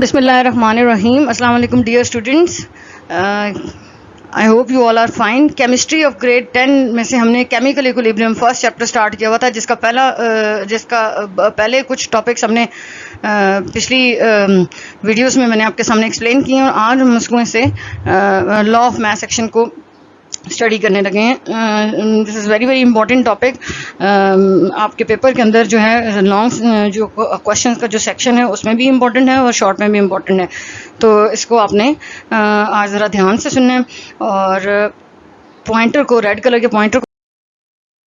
बिस्मिल्लाहिर्रहमानिर्रहीम। अस्सलाम वालेकुम dear students, I hope you all are fine. Chemistry of grade 10 में से हमने chemical equilibrium first chapter start किया हुआ था, जिसका पहले कुछ टॉपिक्स हमने पिछली वीडियोस में मैंने आपके सामने एक्सप्लेन किए और आज हम उसमें से लॉ ऑफ मास एक्शन को स्टडी करने लगे हैं। This is very very important topic. आपके पेपर के अंदर जो है लॉन्ग जो क्वेश्चन का जो सेक्शन है उसमें भी इम्पोर्टेंट है और शॉर्ट में भी इम्पोर्टेंट है, तो इसको आपने आज ज़रा ध्यान से सुनना है और पॉइंटर को, रेड कलर के पॉइंटर को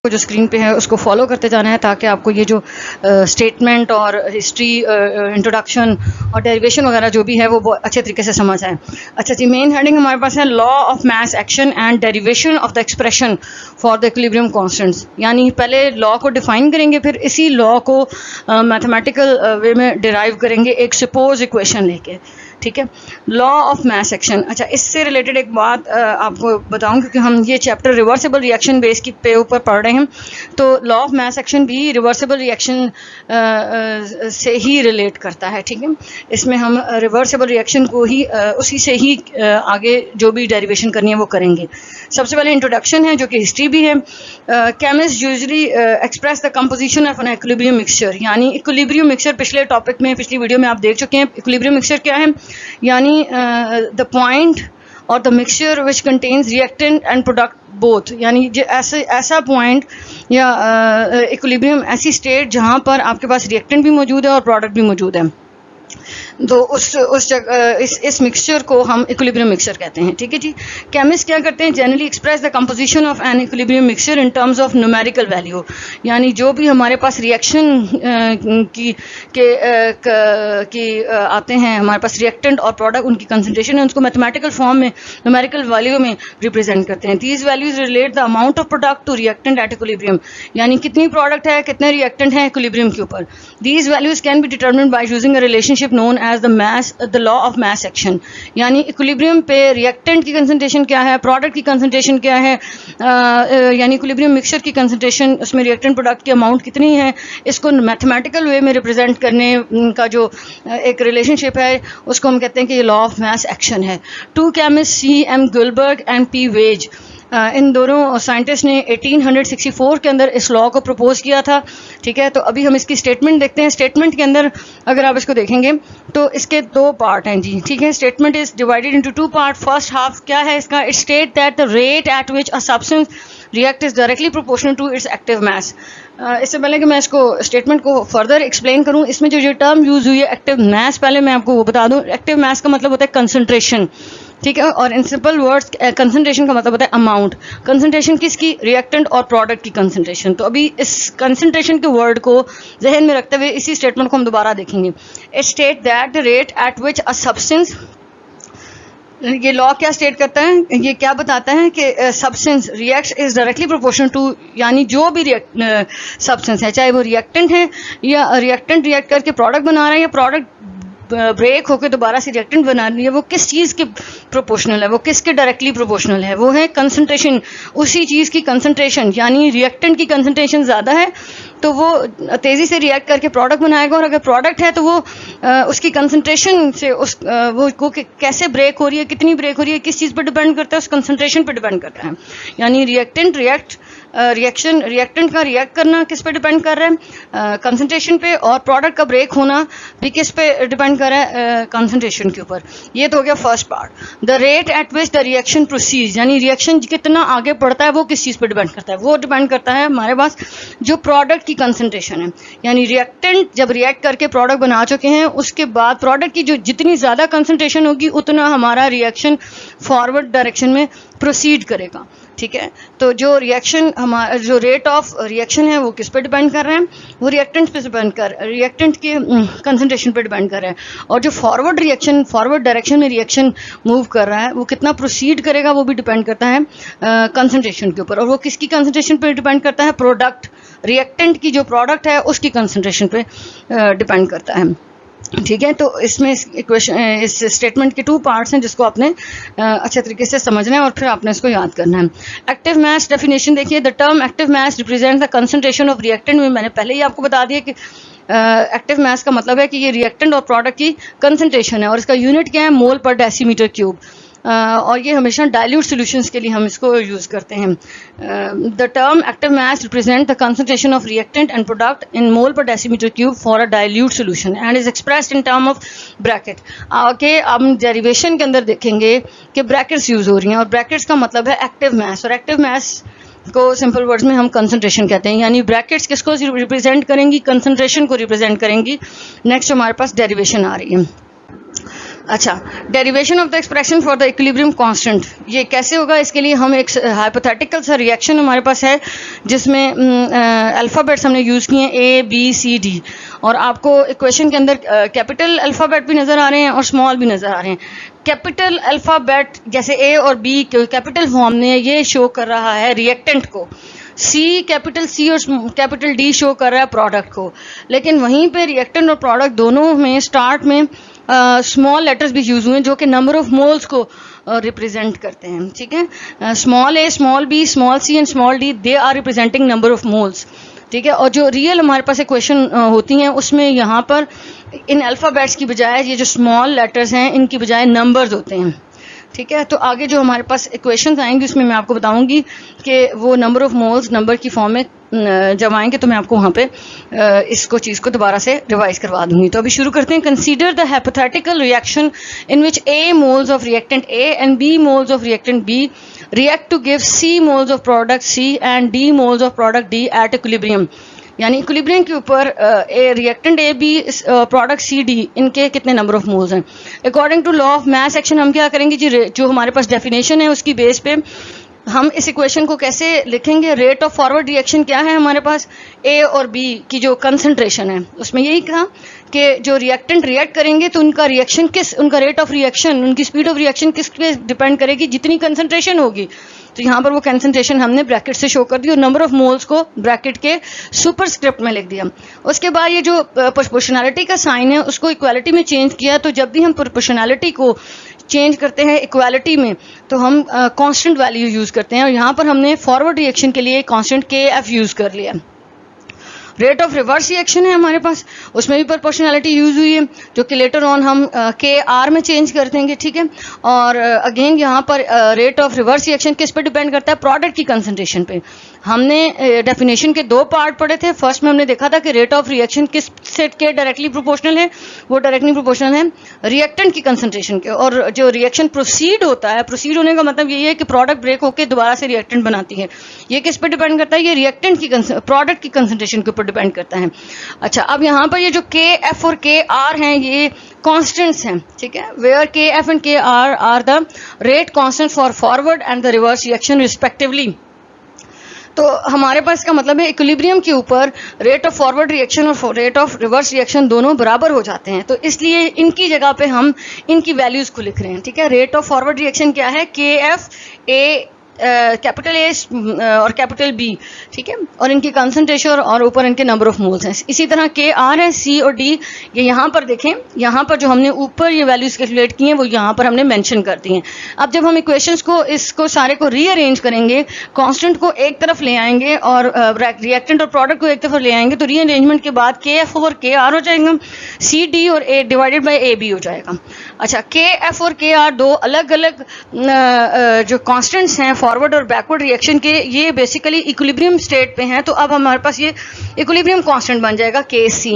जो स्क्रीन पे है उसको फॉलो करते जाना है, ताकि आपको ये जो स्टेटमेंट और हिस्ट्री, इंट्रोडक्शन और डेरिवेशन वगैरह जो भी है वो बहुत अच्छे तरीके से समझ आए। अच्छा जी, मेन हेडिंग हमारे पास है law of mass action and derivation of the expression for the equilibrium constants. यानी पहले लॉ को डिफाइन करेंगे, फिर इसी लॉ को मैथमेटिकल वे में डिराइव करेंगे एक सपोज इक्वेशन लेके। ठीक है, लॉ ऑफ मास एक्शन। अच्छा, इससे रिलेटेड एक बात आपको बताऊं, क्योंकि हम ये चैप्टर रिवर्सिबल रिएक्शन बेस की पे ऊपर पढ़ रहे हैं, तो लॉ ऑफ मास एक्शन भी रिवर्सिबल रिएक्शन से ही रिलेट करता है। ठीक है, इसमें हम रिवर्सिबल रिएक्शन को ही उसी से ही आगे जो भी डेरिवेशन करनी है वो करेंगे। सबसे पहले इंट्रोडक्शन है, जो कि हिस्ट्री भी है। Chemist usually express the composition of an equilibrium mixture. यानी इक्विलिब्रियम मिक्सचर पिछले टॉपिक में, पिछली वीडियो में आप देख चुके हैं। इक्विलिब्रियम मिक्सचर क्या है? यानी द पॉइंट और the mixture which contains reactant and product both. यानी ऐसा पॉइंट या इक्विलिब्रियम ऐसी स्टेट जहां पर आपके पास रिएक्टेंट भी मौजूद है और प्रोडक्ट भी मौजूद है, तो उस जगह इस मिक्सचर को हम इक्विलिब्रियम मिक्सचर कहते हैं। ठीक है जी। केमिस्ट क्या करते हैं? Generally express the composition of an equilibrium mixture in terms of numerical value. यानी जो भी हमारे पास रिएक्शन की आते हैं, हमारे पास रिएक्टेंट और प्रोडक्ट, उनकी कंसंट्रेशन है, उसको मैथमेटिकल फॉर्म में न्यूमेरिकल वैल्यू में रिप्रेजेंट करते हैं। These values relate the amount of product to reactant at equilibrium. यानी कितनी प्रोडक्ट है, कितने रिएक्टेंट है इक्विलिब्रियम के ऊपर। These values can be determined by using a relationship known as the law of mass action। यानी इक्विलिब्रियम पे reactant की कंसंट्रेशन क्या है, प्रोडक्ट की कंसंट्रेशन क्या है, यानी इक्विलिब्रियम मिक्सचर की कंसंट्रेशन, उसमें रिएक्टेंट प्रोडक्ट की अमाउंट कितनी है, इसको मैथमेटिकल वे में रिप्रेजेंट करने का जो एक रिलेशनशिप है उसको हम कहते हैं कि ये लॉ ऑफ मास एक्शन है। Two chemist C.M. Guldberg and P. Waage, इन दोनों साइंटिस्ट ने 1864 के अंदर इस लॉ को प्रपोज किया था। ठीक है, तो अभी हम इसकी स्टेटमेंट देखते हैं। स्टेटमेंट के अंदर अगर आप इसको देखेंगे तो इसके दो पार्ट हैं जी। ठीक है, statement is divided into two part. First half क्या है इसका? It state that the rate at which a substance react is directly proportional to its active mass. इससे पहले कि मैं इसको स्टेटमेंट को फर्दर एक्सप्लेन करूं, इसमें जो टर्म यूज हुई है एक्टिव मास, पहले मैं आपको वो बता दूं। एक्टिव मास का मतलब होता है कंसंट्रेशन। ठीक है, और इन सिंपल वर्ड्स कंसंट्रेशन का मतलब होता है अमाउंट। कंसंट्रेशन किसकी? रिएक्टेंट और प्रोडक्ट की कंसंट्रेशन। तो अभी इस कंसंट्रेशन के वर्ड को जहन में रखते हुए इसी स्टेटमेंट को हम दोबारा देखेंगे। It state that the rate at which a substance, ये लॉ क्या स्टेट करता है, ये क्या बताता है कि substance reacts is directly proportional to, यानी जो भी सब्सटेंस है, चाहे वो रिएक्टेंट है या रिएक्टेंट रिएक्ट करके प्रोडक्ट बना रहा है या प्रोडक्ट ब्रेक होकर दोबारा से रिएक्टेंट बना रही है, वो किस चीज़ के प्रोपोर्शनल है, वो किसके डायरेक्टली प्रोपोर्शनल है? वो है कंसंट्रेशन, उसी चीज़ की कंसंट्रेशन। यानी रिएक्टेंट की कंसंट्रेशन ज़्यादा है तो वो तेज़ी से रिएक्ट करके प्रोडक्ट बनाएगा, और अगर प्रोडक्ट है तो वो उसकी कंसंट्रेशन से वो कैसे ब्रेक हो रही है, कितनी ब्रेक हो रही है, किस चीज़ पर डिपेंड करता है? उस कंसंट्रेशन पर डिपेंड करता है। यानी रिएक्टेंट का रिएक्ट करना किस पे डिपेंड कर रहा है? कंसंट्रेशन पे, और प्रोडक्ट का ब्रेक होना भी किस पे डिपेंड कर रहा है? कंसंट्रेशन के ऊपर। ये तो हो गया first part. The rate at which the reaction proceeds, यानी रिएक्शन कितना आगे बढ़ता है वो किस चीज़ पे डिपेंड करता है? वो डिपेंड करता है हमारे पास जो प्रोडक्ट की कंसंट्रेशन है। यानी रिएक्टेंट जब रिएक्ट करके प्रोडक्ट बना चुके हैं, उसके बाद प्रोडक्ट की जो जितनी ज़्यादा कंसंट्रेशन होगी उतना हमारा रिएक्शन फॉरवर्ड डायरेक्शन में प्रोसीड करेगा। ठीक है, तो जो रिएक्शन हमारा जो रेट ऑफ रिएक्शन है वो किस पे डिपेंड कर रहे हैं? वो रिएक्टेंट पे डिपेंड कर, रिएक्टेंट के कंसंट्रेशन पे डिपेंड कर रहे हैं। और जो फॉरवर्ड रिएक्शन, फॉरवर्ड डायरेक्शन में रिएक्शन मूव कर रहा है, वो कितना प्रोसीड करेगा वो भी डिपेंड करता है कंसंट्रेशन के ऊपर। और वो किसकी कंसंट्रेशन पे डिपेंड करता है? प्रोडक्ट, रिएक्टेंट की जो प्रोडक्ट है उसकी कंसंट्रेशन पे डिपेंड करता है। ठीक है, तो इसमें इस स्टेटमेंट के टू पार्ट्स हैं जिसको आपने अच्छे तरीके से समझना है और फिर आपने इसको याद करना है। एक्टिव मास डेफिनेशन देखिए, the term active mass represent the concentration of reactant में मैंने पहले ही आपको बता दिया कि एक्टिव मास का मतलब है कि ये रिएक्टेंट और प्रोडक्ट की कंसंट्रेशन है और इसका यूनिट क्या है, मोल पर डेसीमीटर क्यूब। और ये हमेशा डाइल्यूट सॉल्यूशंस के लिए हम इसको यूज़ करते हैं। The term active mass represent the concentration of reactant and product in mole पर decimetre cube for a dilute solution and is expressed in term of bracket. आगे हम डेरिवेशन के अंदर देखेंगे कि ब्रैकेट्स यूज़ हो रही हैं और ब्रैकेट्स का मतलब है एक्टिव मास, और एक्टिव मास को सिंपल वर्ड्स में हम कंसंट्रेशन कहते हैं। यानी ब्रैकेट्स किसको रिप्रेजेंट करेंगी, कंसंट्रेशन को रिप्रेजेंट करेंगी। नेक्स्ट हमारे पास डेरिवेशन आ रही है। अच्छा, derivation of the expression for the equilibrium constant, ये कैसे होगा, इसके लिए हम एक हाइपोथेटिकल सा रिएक्शन हमारे पास है जिसमें अल्फ़ाबेट्स हमने यूज़ किए हैं ए बी सी डी, और आपको इक्वेशन के अंदर कैपिटल अल्फ़ाबेट भी नज़र आ रहे हैं और स्मॉल भी नज़र आ रहे हैं। कैपिटल अल्फ़ाबेट जैसे ए और बी कैपिटल फॉर्म में ये शो कर रहा है रिएक्टेंट को, सी कैपिटल सी और कैपिटल डी शो कर रहा है प्रोडक्ट को, लेकिन वहीं पे रिएक्टेंट और प्रोडक्ट दोनों में स्टार्ट में स्मॉल लेटर्स भी यूज हुए जो कि नंबर ऑफ मोल्स को रिप्रेजेंट करते हैं। ठीक है, small A, small B, small C and small D, they are representing number of moles. ठीक है, और जो रियल हमारे पास इक्वेशन होती हैं उसमें यहाँ पर इन अल्फ़ाबेट्स की बजाय ये जो स्मॉल लेटर्स हैं इनकी बजाय नंबर्स होते हैं। ठीक है, तो आगे जो हमारे पास इक्वेशंस आएंगी उसमें मैं आपको बताऊंगी कि वो नंबर ऑफ मोल्स नंबर की फॉर्म में जब आएंगे तो मैं आपको वहाँ पे इसको चीज़ को दोबारा से रिवाइज करवा दूंगी। तो अभी शुरू करते हैं। Consider the hypothetical reaction in which a moles of reactant A and b moles of reactant B react to give c moles of product C and d moles of product D at equilibrium. यानी equilibrium के ऊपर A reactant A B product C D इनके कितने number of moles हैं। According to law of mass action हम क्या करेंगे जी, जो हमारे पास डेफिनेशन है उसकी बेस पे हम इस इक्वेशन को कैसे लिखेंगे। रेट ऑफ फॉरवर्ड रिएक्शन क्या है हमारे पास, ए और बी की जो कंसंट्रेशन है उसमें यही कहा कि जो रिएक्टेंट रिएक्ट करेंगे तो उनका रिएक्शन किस, उनका रेट ऑफ रिएक्शन, उनकी स्पीड ऑफ रिएक्शन किस पे डिपेंड करेगी, जितनी कंसंट्रेशन होगी। तो यहाँ पर वो कंसंट्रेशन हमने ब्रैकेट से शो कर दी और नंबर ऑफ मोल्स को ब्रैकेट के सुपरस्क्रिप्ट में लिख दिया। उसके बाद ये जो प्रोपोर्शनैलिटी का साइन है उसको इक्वालिटी में चेंज किया। तो जब भी हम प्रोपोर्शनैलिटी को चेंज करते हैं इक्वालिटी में तो हम कांस्टेंट वैल्यू यूज़ करते हैं, और यहाँ पर हमने फॉरवर्ड रिएक्शन के लिए कांस्टेंट के एफ यूज़ कर लिया। रेट ऑफ रिवर्स रिएक्शन है हमारे पास, उसमें भी प्रोपोर्शनैलिटी यूज हुई है जो कि लेटर ऑन हम के आर में चेंज कर देंगे। ठीक है, और अगेन यहाँ पर रेट ऑफ रिवर्स रिएक्शन किस पे डिपेंड करता है, प्रोडक्ट की कंसंट्रेशन पे। हमने डेफिनेशन के दो पार्ट पढ़े थे। फर्स्ट में हमने देखा था कि रेट ऑफ रिएक्शन किस सेट के डायरेक्टली प्रोपोर्शनल है, वो डायरेक्टली प्रोपोर्शनल है रिएक्टेंट की कंसंट्रेशन के। और जो रिएक्शन प्रोसीड होता है, प्रोसीड होने का मतलब यही है कि प्रोडक्ट ब्रेक होकर दोबारा से रिएक्टेंट बनाती है। ये किस पे डिपेंड करता है, ये रिएक्टेंट की प्रोडक्ट की कंसंट्रेशन के ऊपर डिपेंड करता है। अच्छा, अब यहाँ पर ये जो के एफ और के आर हैं ये कांस्टेंट्स हैं। ठीक है, where K F and K R the rate constant for forward and the reverse reaction respectively. तो हमारे पास इसका मतलब है इक्विलिब्रियम के ऊपर रेट ऑफ फॉरवर्ड रिएक्शन और रेट ऑफ रिवर्स रिएक्शन दोनों बराबर हो जाते हैं, तो इसलिए इनकी जगह पे हम इनकी वैल्यूज को लिख रहे हैं। ठीक है, रेट ऑफ फॉरवर्ड रिएक्शन क्या है, के एफ ए कैपिटल ए और कैपिटल बी। ठीक है, और इनकी कंसंट्रेशन और ऊपर इनके नंबर ऑफ मोल्स हैं। इसी तरह के आर है, सी और डी ये यहाँ पर देखें, यहाँ पर जो हमने ऊपर ये वैल्यूज कैलकुलेट की हैं वो यहाँ पर हमने मेंशन कर दी हैं। अब जब हम इक्वेशंस को इसको सारे को रीअरेंज करेंगे, कांस्टेंट को एक तरफ ले आएंगे और रिएक्टेंट और प्रोडक्ट को एक तरफ ले आएंगे, तो रीअरेंजमेंट के बाद के एफ ओवर के आर हो जाएगा, सी डी और ए डिवाइडेड बाई ए बी हो जाएगा। अच्छा, के एफ और के आर दो अलग अलग जो कांस्टेंट्स हैं फॉरवर्ड और बैकवर्ड रिएक्शन के, ये बेसिकली इक्विलिब्रियम स्टेट पे हैं। तो अब हमारे पास ये इक्विलिब्रियम कांस्टेंट बन जाएगा के सी।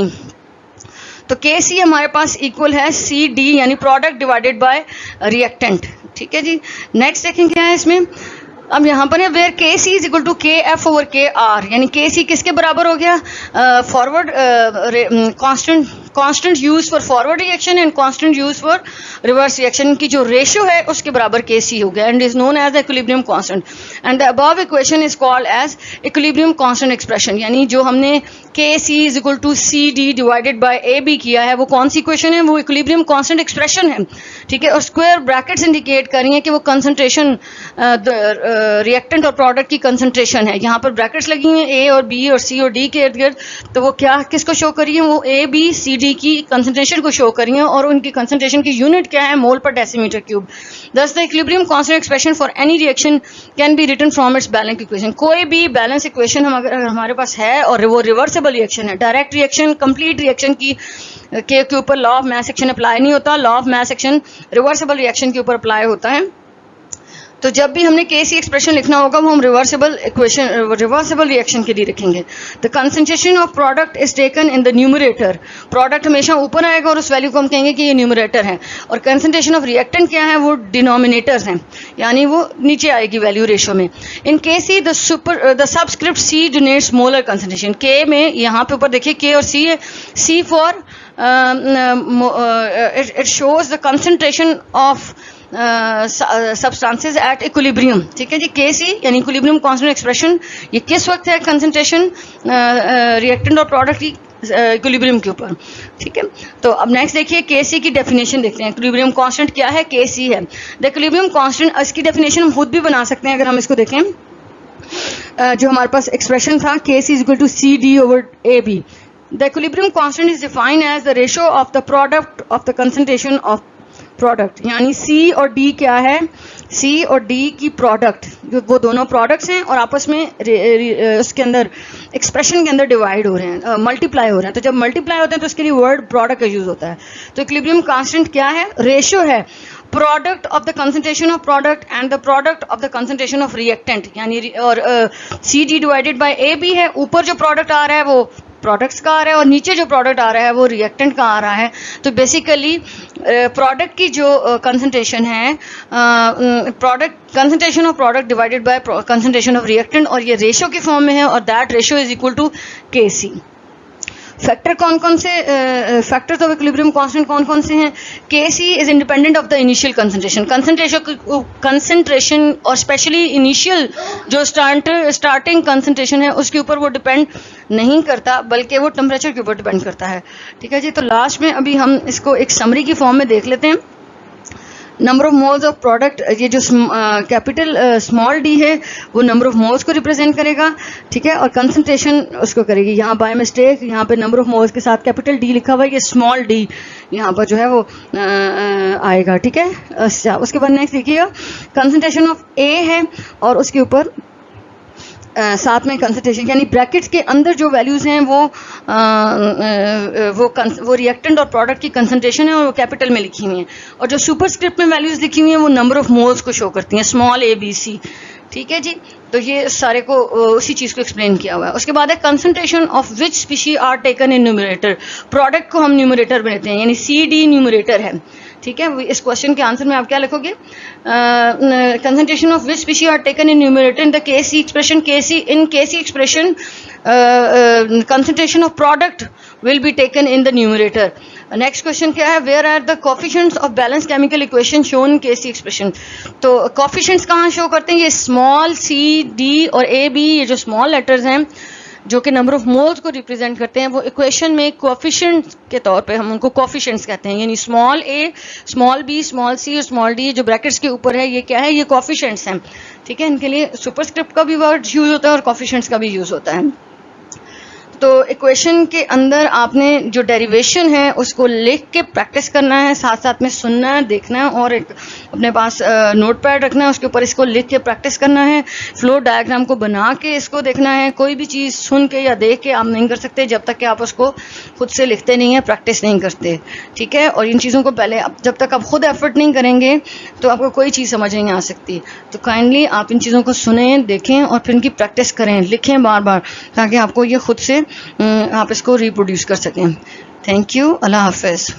तो के सी हमारे पास इक्वल है सी डी यानी प्रोडक्ट डिवाइडेड बाय रिएक्टेंट। ठीक है जी, नेक्स्ट देखें क्या है इसमें। अब यहाँ पर है वेयर के सी इज इक्वल टू के एफ ओवर के आर, यानी के सी किसके बराबर हो गया, forward constant use for forward reaction and constant use for reverse reaction की जो रेशियो है उसके बराबर के सी हो गया, and is known as equilibrium constant. And the above equation is called as equilibrium constant expression, यानी जो हमने K c is equal to C D divided by A B किया है वो कौन सी इक्वेशन है, वो इक्विलिब्रियम कांस्टेंट एक्सप्रेशन है। ठीक है, और स्क्वायर ब्रैकेट्स इंडिकेट कर रही है कि वो कंसंट्रेशन रिएक्टेंट और प्रोडक्ट की कंसंट्रेशन है। यहाँ पर ब्रैकेट्स लगी हैं ए और बी और सी और डी के इर्द गिर्द, तो वो क्या किसको शो कर रही है, वो ए बी सी डी की कंसंट्रेशन को शो करी है और उनकी कंसंट्रेशन की यूनिट क्या है, मोल पर decimetre cube. Thus the equilibrium constant expression for any reaction can be written from its balance equation. कोई भी बैलेंस इक्वेशन हम अगर हमारे पास है और वो रिवर्सेबल रिएक्शन है, डायरेक्ट रिएक्शन कंप्लीट रिएक्शन की के ऊपर law of mass action apply नहीं होता, law of mass action reversible reaction के ऊपर अप्लाई होता है। तो जब भी हमने केसी एक्सप्रेशन लिखना होगा वो हम रिवर्सेबल रिएक्शन के लिए लिखेंगे। The concentration of product is taken in the numerator. Product हमेशा ऊपर आएगा और उस वैल्यू को हम कहेंगे कि ये न्यूमरेटर है, और कंसंट्रेशन ऑफ रिएक्टेंट क्या है, वो डिनोमिनेटर्स हैं, यानी वो नीचे आएगी वैल्यू रेशो में। In K c the subscript c denotes molar concentration. K में यहाँ पे ऊपर देखिए के और सी है, सी for it shows the concentration of substances at equilibrium। ठीक है जी, Kc यानी इक्विलिब्रियम कांस्टेंट एक्सप्रेशन, ये किस वक्त है कंसंट्रेशन रिएक्टेंट और प्रोडक्ट की इक्विलिब्रियम के ऊपर। ठीक है, तो अब नेक्स्ट देखिए Kc की डेफिनेशन देखते हैं। इक्विलिब्रियम कांस्टेंट क्या है, Kc है। द इक्विलिब्रियम कांस्टेंट, इसकी डेफिनेशन हम खुद भी बना सकते हैं अगर हम इसको देखें। जो हमारे पास एक्सप्रेशन था Kc is equal to C D over A B. The equilibrium constant is defined as the ratio of the product of the concentration of product। यानी C और D क्या है, C और D की प्रोडक्ट, जो वो दोनों प्रोडक्ट्स हैं और आपस में उसके अंदर एक्सप्रेशन के अंदर डिवाइड हो रहे हैं, मल्टीप्लाई हो रहे हैं। तो जब मल्टीप्लाई होते हैं तो उसके लिए वर्ड प्रोडक्ट का यूज होता है। तो इक्विलिब्रियम कांस्टेंट क्या है, रेशियो है product of the concentration of product and the product of the concentration of reactant, यानी और C D divided by A B है। ऊपर जो प्रोडक्ट आ रहा है वो प्रोडक्ट्स का आ रहा है और नीचे जो प्रोडक्ट आ रहा है वो रिएक्टेंट का आ रहा है। तो बेसिकली प्रोडक्ट की जो कंसंट्रेशन है, product concentration of product divided by concentration of reactant, और ये रेशियो की फॉर्म में है और that ratio is equal to Kc। Factor कौन कौन से, फैक्टर्स ऑफ इक्विलिब्रियम कांस्टेंट कौन कौन से हैं। Kc is independent of the initial concentration. Concentration और स्पेशली इनिशियल जो स्टार्टिंग कंसंट्रेशन है उसके ऊपर वो डिपेंड नहीं करता, बल्कि वो टेम्परेचर के ऊपर डिपेंड करता है। ठीक है जी, तो लास्ट में अभी हम इसको एक समरी की फॉर्म में देख लेते हैं। Number of moles of product, ये जो कैपिटल स्मॉल डी है वो नंबर ऑफ मोल्स को रिप्रेजेंट करेगा। ठीक है, और कंसंट्रेशन उसको करेगी। यहाँ बाय मिस्टेक यहाँ पे नंबर ऑफ मोल्स के साथ कैपिटल डी लिखा हुआ है, ये स्मॉल डी यहाँ पर जो है वो आएगा। ठीक है, अच्छा उसके बाद नेक्स्ट देखिएगा, कंसंट्रेशन ऑफ ए है और उसके ऊपर साथ में कंसंट्रेशन, यानी ब्रैकेट्स के अंदर जो वैल्यूज़ हैं वो रिएक्टेंट और प्रोडक्ट की कंसंट्रेशन है और वो कैपिटल में लिखी हुई हैं, और जो सुपरस्क्रिप्ट में वैल्यूज़ लिखी हुई हैं वो नंबर ऑफ मोल्स को शो करती हैं, स्मॉल ए बी सी। ठीक है जी, तो ये सारे को उसी चीज़ को एक्सप्लेन किया हुआ है। उसके बाद है concentration of which species are taken in numerator. Product को हम न्यूमरेटर में लेते हैं, यानी सी डी न्यूमरेटर है। ठीक है, इस क्वेश्चन के आंसर में आप क्या लिखोगे, concentration of which species are taken in numerator in the Kc expression. Kc expression concentration of product will be taken in the numerator. Next question क्या है, where are the coefficients of balance chemical equation shown Kc expression. तो coefficients कहाँ show करते हैं, ये small C D और A B, ये जो स्मॉल लेटर्स हैं जो कि नंबर ऑफ मोल्स को रिप्रेजेंट करते हैं, वो इक्वेशन में कोफिशिएंट के तौर पे हम उनको कोफिशिएंट्स कहते हैं। यानी small A, small B, small सी और स्मॉल डी जो ब्रैकेट्स के ऊपर है, ये क्या है, ये कोफिशिएंट्स हैं। ठीक है, इनके लिए सुपरस्क्रिप्ट का भी वर्ड यूज होता है और कोफिशिएंट्स का भी यूज होता है। तो इक्वेशन के अंदर आपने जो डेरिवेशन है उसको लिख के प्रैक्टिस करना है, साथ साथ में सुनना है, देखना है, और एक अपने पास नोट पैड रखना है, उसके ऊपर इसको लिख के प्रैक्टिस करना है। फ्लो डायग्राम को बना के इसको देखना है। कोई भी चीज़ सुन के या देख के आप नहीं कर सकते जब तक कि आप उसको खुद से लिखते नहीं हैं, प्रैक्टिस नहीं करते। ठीक है, और इन चीज़ों को पहले जब तक आप खुद एफर्ट नहीं करेंगे तो आपको कोई चीज़ समझ नहीं आ सकती। तो काइंडली आप इन चीज़ों को सुनें, देखें और फिर इनकी प्रैक्टिस करें, लिखें बार बार, ताकि आपको ये खुद से आप इसको रिप्रोड्यूस कर सकें। थैंक यू, अल्लाह हाफ़िज़।